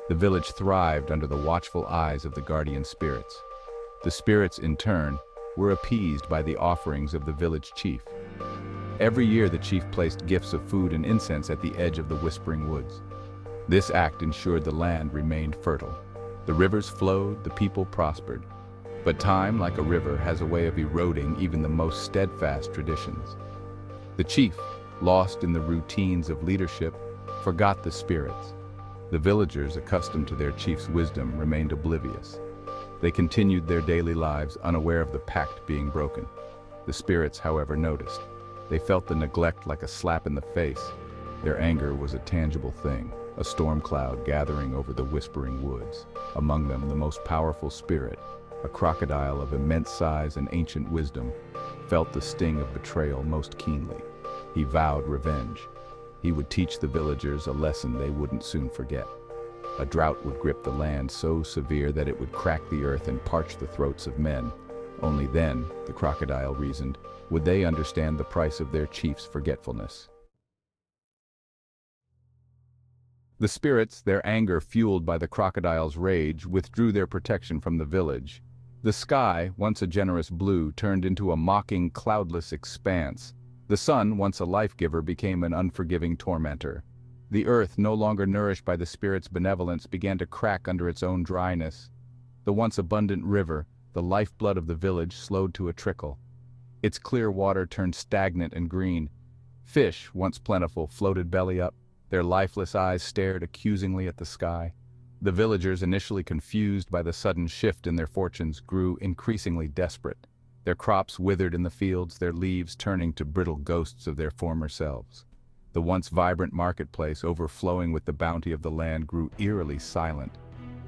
The village thrived under the watchful eyes of the guardian spirits. The spirits, in turn, were appeased by the offerings of the village chief. Every year the chief placed gifts of food and incense at the edge of the Whispering Woods. This act ensured the land remained fertile. The rivers flowed, the people prospered. But time, like a river, has a way of eroding even the most steadfast traditions. The chief, lost in the routines of leadership, forgot the spirits. The villagers, accustomed to their chief's wisdom, remained oblivious. They continued their daily lives, unaware of the pact being broken. The spirits, however, noticed. They felt the neglect like a slap in the face. Their anger was a tangible thing, a storm cloud gathering over the Whispering Woods. Among them, the most powerful spirit, a crocodile of immense size and ancient wisdom, felt the sting of betrayal most keenly. He vowed revenge. He would teach the villagers a lesson they wouldn't soon forget. A drought would grip the land so severe that it would crack the earth and parch the throats of men. Only then, the crocodile reasoned, would they understand the price of their chief's forgetfulness. The spirits, their anger fueled by the crocodile's rage, withdrew their protection from the village. The sky, once a generous blue, turned into a mocking, cloudless expanse. The sun, once a life-giver, became an unforgiving tormentor. The earth, no longer nourished by the spirit's benevolence, began to crack under its own dryness. The once abundant river, the lifeblood of the village, slowed to a trickle. Its clear water turned stagnant and green. Fish, once plentiful, floated belly up. Their lifeless eyes stared accusingly at the sky. The villagers, initially confused by the sudden shift in their fortunes, grew increasingly desperate. Their crops withered in the fields, their leaves turning to brittle ghosts of their former selves. The once vibrant marketplace, overflowing with the bounty of the land, grew eerily silent.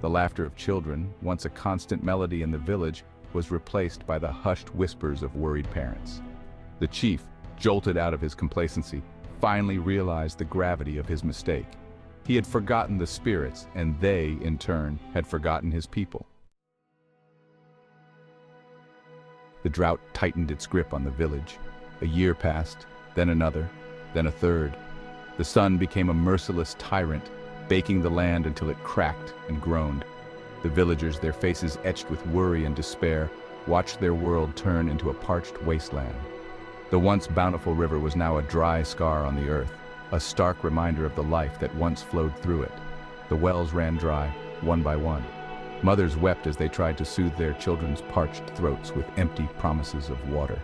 The laughter of children, once a constant melody in the village, was replaced by the hushed whispers of worried parents. The chief, jolted out of his complacency, finally realized the gravity of his mistake. He had forgotten the spirits, and they, in turn, had forgotten his people. The drought tightened its grip on the village. A year passed, then another, then a third. The sun became a merciless tyrant, baking the land until it cracked and groaned. The villagers, their faces etched with worry and despair, watched their world turn into a parched wasteland. The once bountiful river was now a dry scar on the earth, a stark reminder of the life that once flowed through it. The wells ran dry, one by one. Mothers wept as they tried to soothe their children's parched throats with empty promises of water.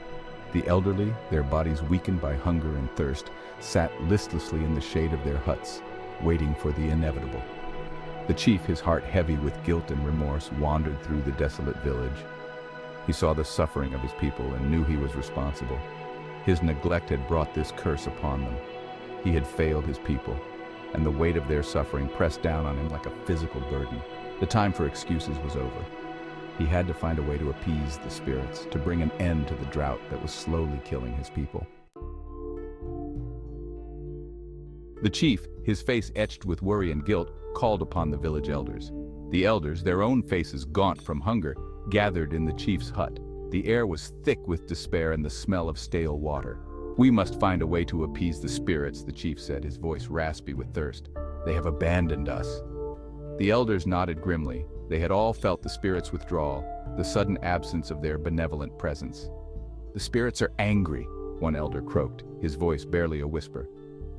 The elderly, their bodies weakened by hunger and thirst, sat listlessly in the shade of their huts, waiting for the inevitable. The chief, his heart heavy with guilt and remorse, wandered through the desolate village. He saw the suffering of his people and knew he was responsible. His neglect had brought this curse upon them. He had failed his people, and the weight of their suffering pressed down on him like a physical burden. The time for excuses was over. He had to find a way to appease the spirits, to bring an end to the drought that was slowly killing his people. The chief, his face etched with worry and guilt, called upon the village elders. The elders, their own faces gaunt from hunger, gathered in the chief's hut. The air was thick with despair and the smell of stale water. "We must find a way to appease the spirits," the chief said, his voice raspy with thirst. "They have abandoned us." The elders nodded grimly. They had all felt the spirits' withdrawal, the sudden absence of their benevolent presence. "The spirits are angry," one elder croaked, his voice barely a whisper.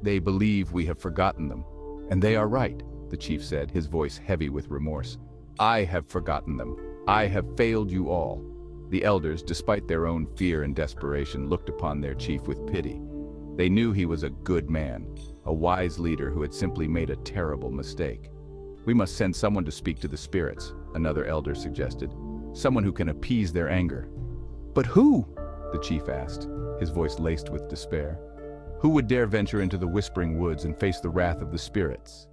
"They believe we have forgotten them." "And they are right," the chief said, his voice heavy with remorse. "I have forgotten them. I have failed you all." The elders, despite their own fear and desperation, looked upon their chief with pity. They knew he was a good man, a wise leader who had simply made a terrible mistake. "We must send someone to speak to the spirits," another elder suggested. "Someone who can appease their anger." "But who?" the chief asked, his voice laced with despair. "Who would dare venture into the Whispering Woods and face the wrath of the spirits?"